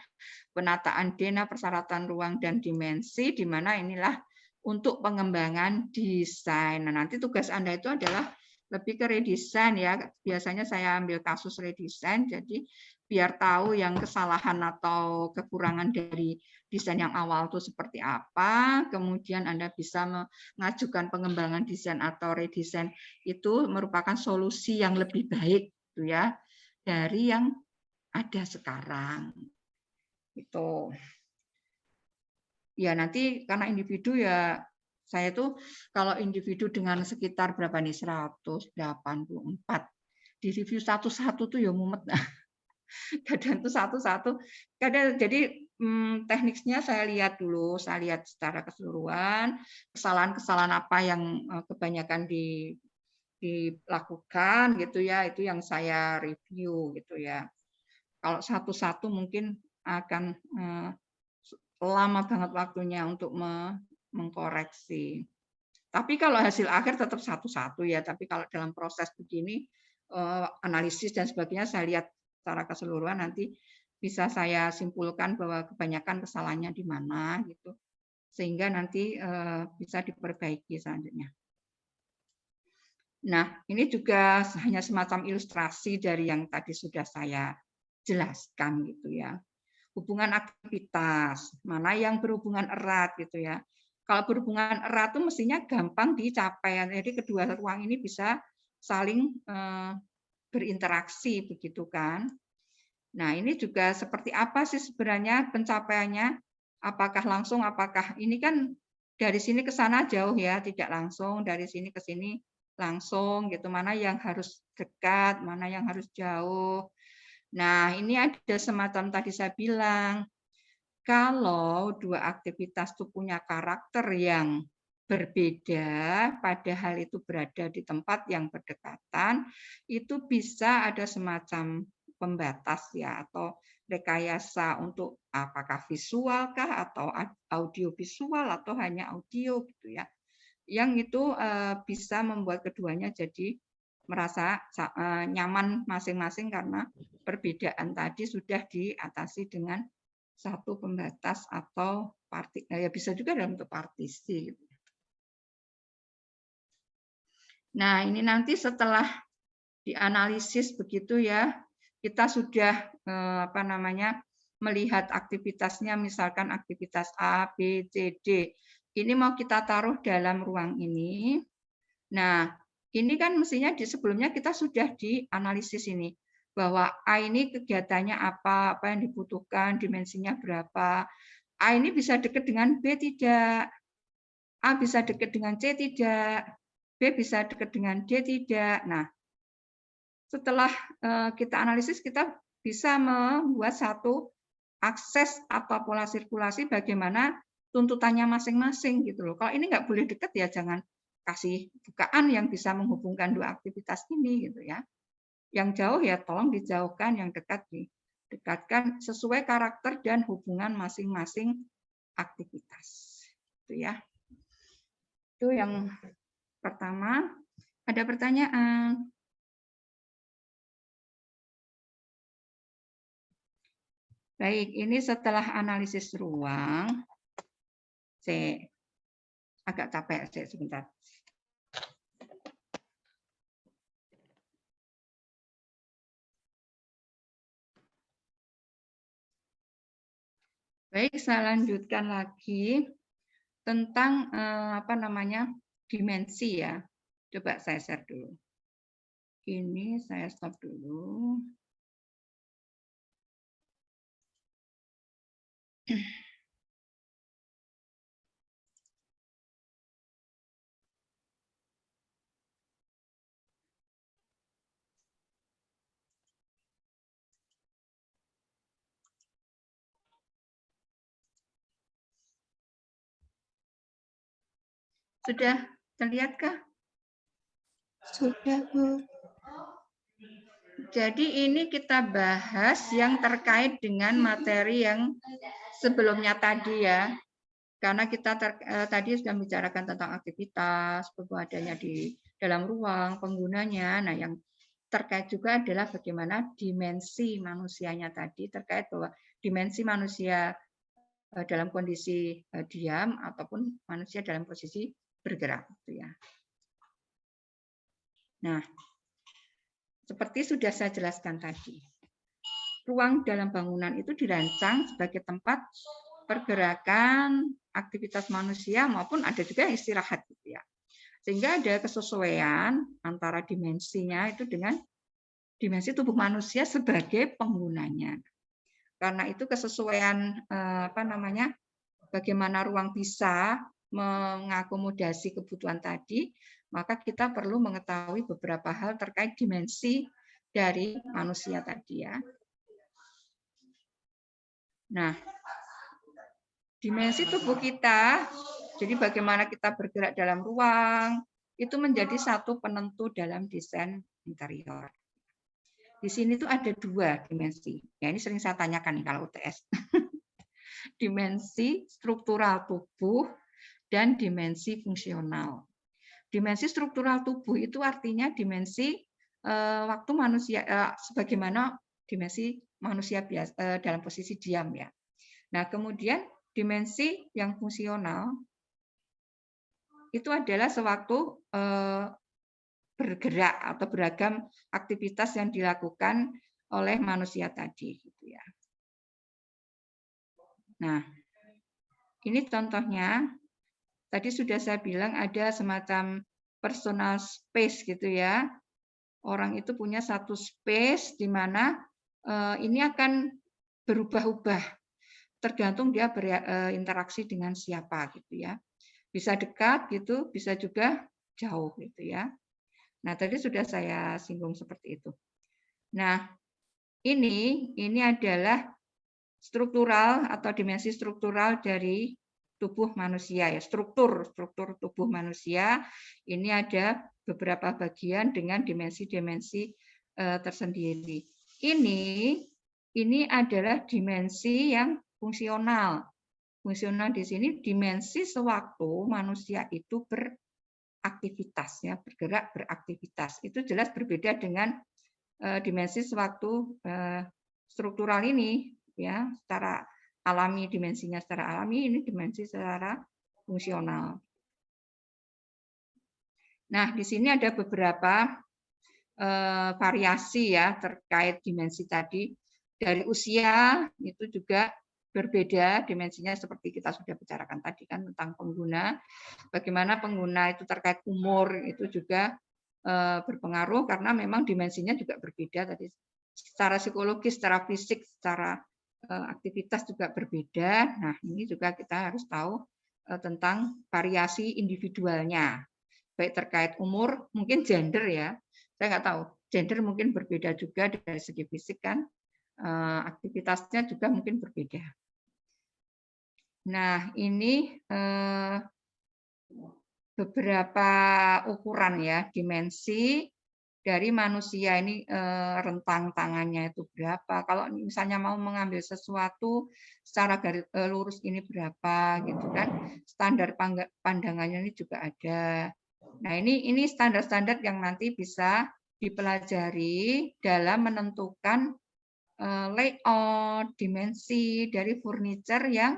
penataan dena, persyaratan ruang, dan dimensi, di mana inilah untuk pengembangan desain. Nah, nanti tugas Anda itu adalah lebih ke redesign ya. Biasanya saya ambil kasus redesign, jadi biar tahu yang kesalahan atau kekurangan dari desain yang awal itu seperti apa, kemudian Anda bisa mengajukan pengembangan desain atau redesign itu merupakan solusi yang lebih baik gitu ya dari yang ada sekarang. Itu. Ya nanti karena individu ya saya tuh kalau individu dengan sekitar berapa nih 184 di review satu-satu tuh ya mumet. Kadang tuh satu-satu, kadang jadi tekniknya saya lihat dulu, saya lihat secara keseluruhan, kesalahan-kesalahan apa yang kebanyakan dilakukan gitu ya, itu yang saya review gitu ya. Kalau satu-satu mungkin akan lama banget waktunya untuk mengkoreksi. Tapi kalau hasil akhir tetap satu-satu ya, tapi kalau dalam proses begini, analisis dan sebagainya saya lihat secara keseluruhan, nanti bisa saya simpulkan bahwa kebanyakan kesalahannya di mana gitu, sehingga nanti bisa diperbaiki selanjutnya. Nah, ini juga hanya semacam ilustrasi dari yang tadi sudah saya jelaskan gitu ya. Hubungan aktivitas, mana yang berhubungan erat gitu ya. Kalau berhubungan erat itu mestinya gampang dicapai. Jadi kedua ruang ini bisa saling berinteraksi begitu kan. Nah, ini juga seperti apa sih sebenarnya pencapaiannya? Apakah langsung, apakah ini kan dari sini ke sana jauh ya, tidak langsung, dari sini ke sini langsung gitu. Mana yang harus dekat, mana yang harus jauh. Nah, ini ada semacam tadi saya bilang, kalau dua aktivitas itu punya karakter yang berbeda, padahal itu berada di tempat yang berdekatan, itu bisa ada semacam pembatas ya, atau rekayasa untuk apakah visual kah atau audio visual atau hanya audio gitu ya. Yang itu bisa membuat keduanya jadi merasa nyaman masing-masing karena perbedaan tadi sudah diatasi dengan satu pembatas atau ya bisa juga dalam bentuk partisi. Nah, ini nanti setelah dianalisis begitu ya, kita sudah melihat aktivitasnya, misalkan aktivitas A, B, C, D. Ini mau kita taruh dalam ruang ini. Nah, ini kan mestinya sebelumnya kita sudah dianalisis ini, bahwa A ini kegiatannya apa yang dibutuhkan, dimensinya berapa. A ini bisa dekat dengan B tidak, A bisa dekat dengan C tidak, B bisa dekat dengan D tidak. Nah, setelah kita analisis, kita bisa membuat satu akses atau pola sirkulasi bagaimana tuntutannya masing-masing gitu loh. Kalau ini nggak boleh dekat ya jangan kasih bukaan yang bisa menghubungkan dua aktivitas ini gitu ya. Yang jauh ya tolong dijauhkan, yang dekat didekatkan sesuai karakter dan hubungan masing-masing aktivitas. Itu ya. Itu yang pertama. Ada pertanyaan? Baik, ini setelah analisis ruang. Saya agak capek, saya sebentar. Baik, saya lanjutkan lagi tentang dimensi ya. Coba saya share dulu. Ini saya stop dulu. Sudah terlihatkah? Sudah, Bu. Jadi ini kita bahas yang terkait dengan materi yang sebelumnya tadi ya. Karena kita tadi sudah membicarakan tentang aktivitas, adanya di dalam ruang, penggunanya. Nah, yang terkait juga adalah bagaimana dimensi manusianya tadi, terkait bahwa dimensi manusia dalam kondisi diam ataupun manusia dalam posisi bergerak. Gitu ya. Nah, seperti sudah saya jelaskan tadi, ruang dalam bangunan itu dirancang sebagai tempat pergerakan aktivitas manusia maupun ada juga yang istirahat gitu ya. Sehingga ada kesesuaian antara dimensinya itu dengan dimensi tubuh manusia sebagai penggunanya. Karena itu kesesuaian bagaimana ruang bisa mengakomodasi kebutuhan tadi, maka kita perlu mengetahui beberapa hal terkait dimensi dari manusia tadi ya. Nah, dimensi tubuh kita, jadi bagaimana kita bergerak dalam ruang, itu menjadi satu penentu dalam desain interior. Di sini tuh ada 2 dimensi. Ya, ini sering saya tanyakan nih kalau UTS. Dimensi struktural tubuh dan dimensi fungsional. Dimensi struktural tubuh itu artinya dimensi waktu manusia sebagaimana dimensi manusia biasa dalam posisi diam ya. Nah, kemudian dimensi yang fungsional itu adalah sewaktu bergerak atau beragam aktivitas yang dilakukan oleh manusia tadi gitu ya. Nah, ini contohnya. Tadi sudah saya bilang ada semacam personal space gitu ya. Orang itu punya satu space di mana ini akan berubah-ubah tergantung dia berinteraksi dengan siapa gitu ya. Bisa dekat gitu, bisa juga jauh gitu ya. Nah, tadi sudah saya singgung seperti itu. Nah, ini adalah struktural atau dimensi struktural dari tubuh manusia ya, struktur tubuh manusia. Ini ada beberapa bagian dengan dimensi-dimensi tersendiri. Ini adalah dimensi yang fungsional. Fungsional di sini dimensi sewaktu manusia itu beraktivitas ya, bergerak beraktivitas. Itu jelas berbeda dengan dimensi sewaktu struktural ini ya, secara alami, dimensinya secara alami, ini dimensi secara fungsional. Nah, di sini ada beberapa variasi ya terkait dimensi tadi. Dari usia itu juga berbeda dimensinya, seperti kita sudah bicarakan tadi kan tentang pengguna. Bagaimana pengguna itu terkait umur itu juga berpengaruh karena memang dimensinya juga berbeda tadi. Secara psikologis, secara fisik, secara aktivitas juga berbeda. Nah, ini juga kita harus tahu tentang variasi individualnya. Baik terkait umur, mungkin gender ya. Saya nggak tahu. Gender mungkin berbeda juga dari segi fisik kan. Aktivitasnya juga mungkin berbeda. Nah, ini beberapa ukuran ya, dimensi dari manusia ini, rentang tangannya itu berapa. Kalau misalnya mau mengambil sesuatu secara garis lurus ini berapa gitu kan. Standar pandangannya ini juga ada. Nah, ini standar-standar yang nanti bisa dipelajari dalam menentukan layout, dimensi dari furniture yang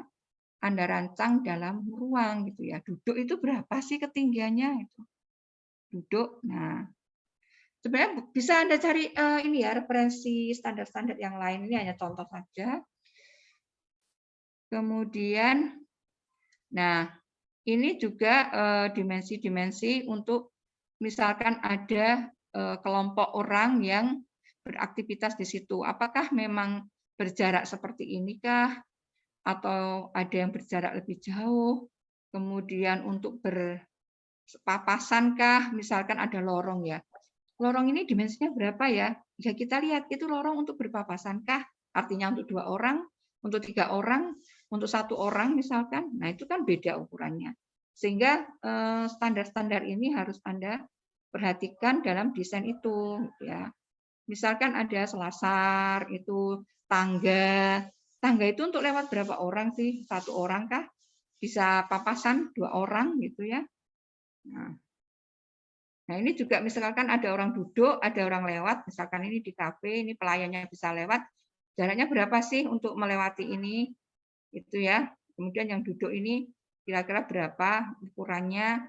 Anda rancang dalam ruang gitu ya. Duduk itu berapa sih ketinggiannya itu? Duduk. Nah, sebenarnya bisa Anda cari ini ya, referensi standar-standar yang lain, ini hanya contoh saja. Kemudian, nah ini juga dimensi-dimensi untuk misalkan ada kelompok orang yang beraktivitas di situ. Apakah memang berjarak seperti ini kah? Atau ada yang berjarak lebih jauh? Kemudian untuk berpapasan kah? Misalkan ada lorong ya. Lorong ini dimensinya berapa ya? Ya kita lihat itu lorong untuk berpapasan kah? Artinya untuk 2 orang, untuk 3 orang, untuk 1 orang misalkan. Nah, itu kan beda ukurannya. Sehingga standar-standar ini harus Anda perhatikan dalam desain itu ya. Misalkan ada selasar, itu tangga. Tangga itu untuk lewat berapa orang sih? 1 orang kah? Bisa papasan 2 orang gitu ya. Nah, ini juga misalkan ada orang duduk, ada orang lewat, misalkan ini di kafe, ini pelayannya bisa lewat, jaraknya berapa sih untuk melewati ini? Itu ya. Kemudian yang duduk ini kira-kira berapa ukurannya?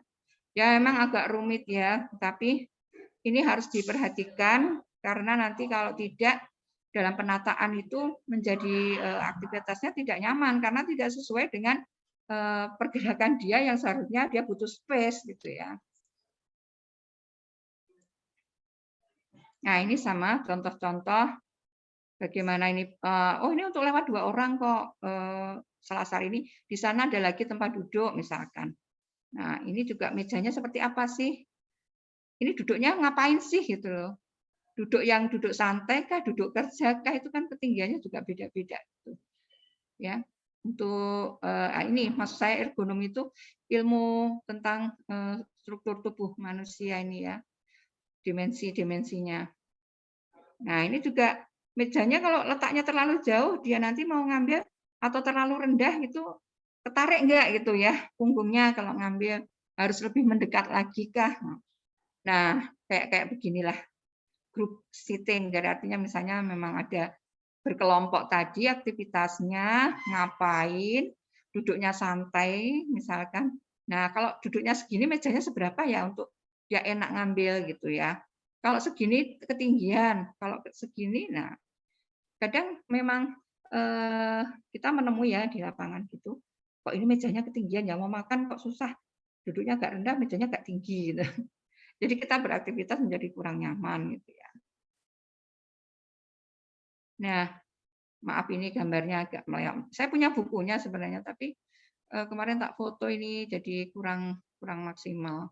Ya memang agak rumit ya, tapi ini harus diperhatikan karena nanti kalau tidak dalam penataan itu menjadi aktivitasnya tidak nyaman karena tidak sesuai dengan pergerakan dia yang seharusnya dia butuh space gitu ya. Nah, ini sama contoh-contoh bagaimana ini, oh ini untuk lewat 2 orang kok, selasar ini, di sana ada lagi tempat duduk misalkan. Nah, ini juga mejanya seperti apa sih? Ini duduknya ngapain sih gitu loh. Duduk yang duduk santai kah, duduk kerja kah, itu kan ketinggiannya juga beda-beda gitu. Ya. untuk ini maksud saya ergonomi itu ilmu tentang struktur tubuh manusia ini ya, dimensi-dimensinya. Nah, ini juga mejanya kalau letaknya terlalu jauh, dia nanti mau ngambil atau terlalu rendah itu ketarik enggak gitu ya punggungnya kalau ngambil, harus lebih mendekat lagi kah? Nah, kayak beginilah group sitting. Jadi artinya misalnya memang ada berkelompok tadi aktivitasnya, ngapain, duduknya santai misalkan. Nah, kalau duduknya segini mejanya seberapa ya untuk dia enak ngambil gitu ya. Kalau segini ketinggian, kalau segini, nah kadang memang kita menemui ya di lapangan gitu, kok ini mejanya ketinggian ya mau makan kok susah, duduknya agak rendah, mejanya agak tinggi gitu. Jadi kita beraktivitas menjadi kurang nyaman gitu ya. Nah, maaf ini gambarnya agak melayang. Saya punya bukunya sebenarnya, tapi kemarin tak foto ini jadi kurang maksimal.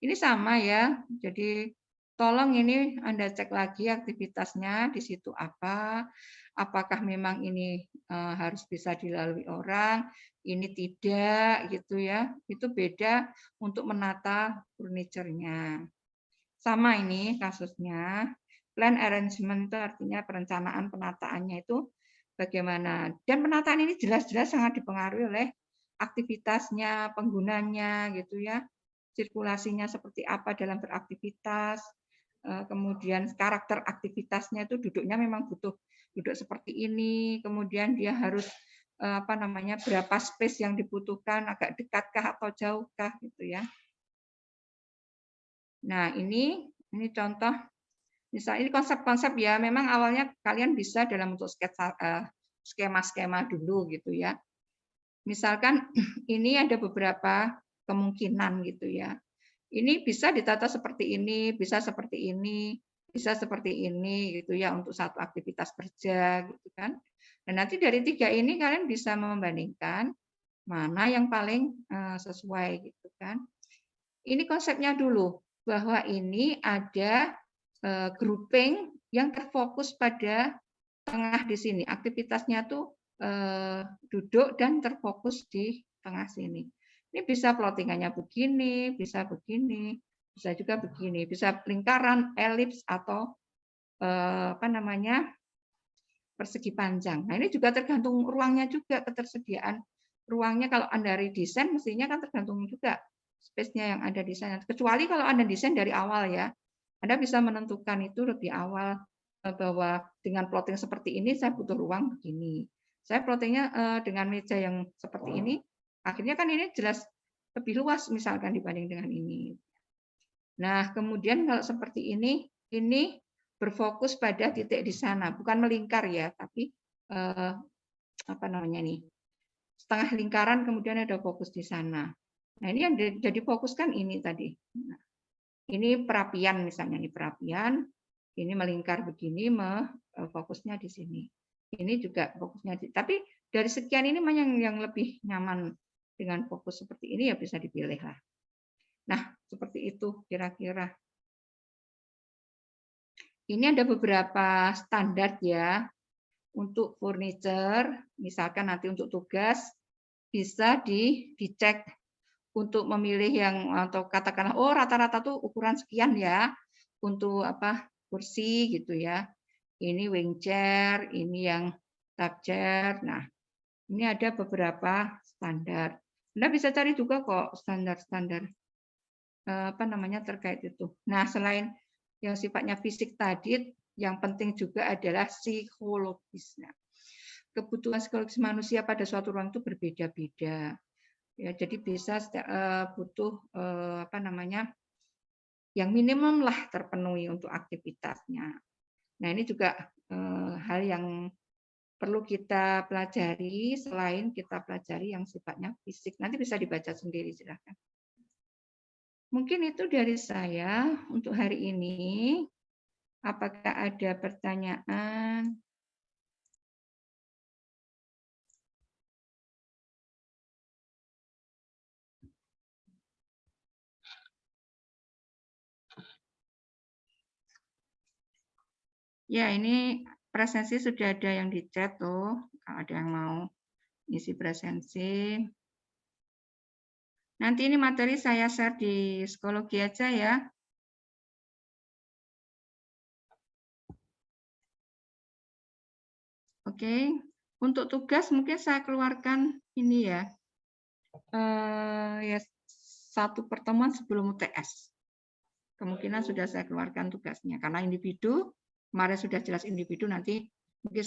Ini sama ya, jadi tolong ini Anda cek lagi aktivitasnya di situ apa, apakah memang ini harus bisa dilalui orang, ini tidak gitu ya. Itu beda untuk menata furniture-nya. Sama ini kasusnya, plan arrangement itu artinya perencanaan penataannya itu bagaimana. Dan penataan ini jelas-jelas sangat dipengaruhi oleh aktivitasnya, penggunanya gitu ya. Sirkulasinya seperti apa dalam beraktivitas, kemudian karakter aktivitasnya itu duduknya memang butuh duduk seperti ini, kemudian dia harus apa namanya berapa space yang dibutuhkan, agak dekatkah atau jauhkah gitu ya. Nah, ini contoh, misalnya ini konsep-konsep ya, memang awalnya kalian bisa dalam bentuk skema-skema dulu gitu ya. Misalkan ini ada beberapa kemungkinan gitu ya. Ini bisa ditata seperti ini, bisa seperti ini, bisa seperti ini gitu ya untuk satu aktivitas kerja gitu kan. Dan nanti dari 3 ini kalian bisa membandingkan mana yang paling sesuai gitu kan. Ini konsepnya dulu, bahwa ini ada grouping yang terfokus pada tengah di sini. Aktivitasnya tuh duduk dan terfokus di tengah sini. Ini bisa plottingannya begini, bisa begini, bisa juga begini, bisa lingkaran, elips atau apa namanya persegi panjang. Nah ini juga tergantung ruangnya juga, ketersediaan ruangnya. Kalau Anda redesign mestinya kan tergantung juga space-nya yang ada di sana. Kecuali kalau Anda desain dari awal ya, Anda bisa menentukan itu lebih awal bahwa dengan plotting seperti ini saya butuh ruang begini. Saya plottingnya dengan meja yang seperti ini, akhirnya kan ini jelas lebih luas misalkan dibanding dengan ini. Nah kemudian kalau seperti ini berfokus pada titik di sana, bukan melingkar ya, tapi apa namanya nih, setengah lingkaran kemudian ada fokus di sana. Nah ini yang jadi fokus kan ini tadi. Nah, ini perapian misalnya, ini perapian, ini melingkar begini, fokusnya di sini. Ini juga fokusnya tapi dari sekian ini mana yang lebih nyaman dengan fokus seperti ini ya bisa dipilih lah. Nah seperti itu kira-kira. Ini ada beberapa standar ya untuk furniture, misalkan nanti untuk tugas bisa dicek untuk memilih yang atau katakanlah oh rata-rata tuh ukuran sekian ya untuk apa kursi gitu ya. Ini wing chair, ini yang tap chair. Nah, ini ada beberapa standar. Anda bisa cari juga kok standar-standar apa namanya terkait itu. Nah, selain yang sifatnya fisik tadi, yang penting juga adalah psikologis. Nah, kebutuhan psikologis manusia pada suatu ruang itu berbeda-beda. Ya, jadi bisa butuh apa namanya yang minimum lah terpenuhi untuk aktivitasnya. Nah, ini juga hal yang perlu kita pelajari selain kita pelajari yang sifatnya fisik. Nanti bisa dibaca sendiri silakan. Mungkin itu dari saya untuk hari ini. Apakah ada pertanyaan? Ya, ini presensi sudah ada yang di chat tuh, kalau ada yang mau isi presensi. Nanti ini materi saya share di psikologi aja ya. Oke, untuk tugas mungkin saya keluarkan ini ya. Ya satu pertemuan sebelum UTS. Kemungkinan sudah saya keluarkan tugasnya karena individu kemarin sudah jelas individu, nanti mungkin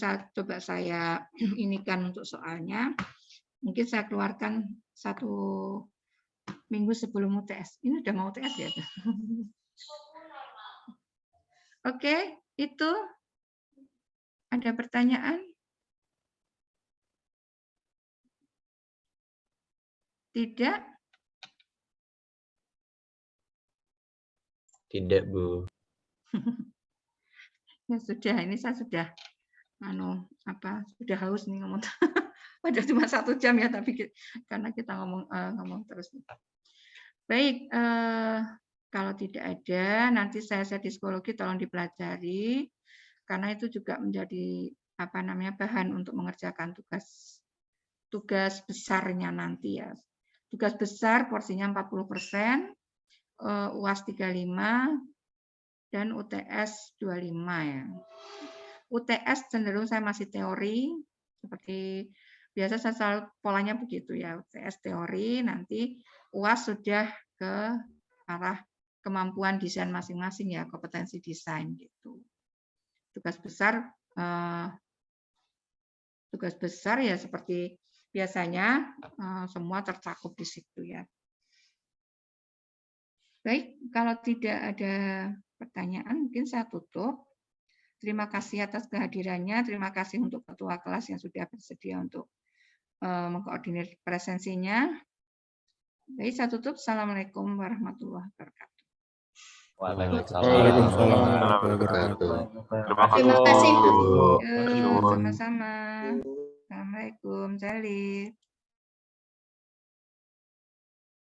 saya inikan untuk soalnya. Mungkin saya keluarkan 1 minggu sebelum UTS. Ini udah mau UTS ya. Oke, itu ada pertanyaan? Tidak? Tidak, Bu. Ya sudah, ini saya sudah sudah haus nih ngomong. Padahal cuma 1 jam ya, tapi karena kita ngomong terus. Baik, kalau tidak ada, nanti saya share di psikologi tolong dipelajari, karena itu juga menjadi bahan untuk mengerjakan tugas besarnya nanti ya. Tugas besar porsinya 40%, UAS 35, dan UTS 25 ya. UTS cenderung saya masih teori, seperti biasa saya selalu polanya begitu ya. UTS teori, nanti UAS sudah ke arah kemampuan desain masing-masing ya, kompetensi desain gitu. Tugas besar ya seperti biasanya semua tercakup di situ ya. Baik, kalau tidak ada pertanyaan mungkin saya tutup. Terima kasih atas kehadirannya, terima kasih untuk ketua kelas yang sudah bersedia untuk mengkoordinir presensinya. Baik, saya tutup. Assalamualaikum warahmatullahi wabarakatuh. Waalaikumsalam. Terima kasih, Bu. Sama-sama. Assalamualaikum. Jalil.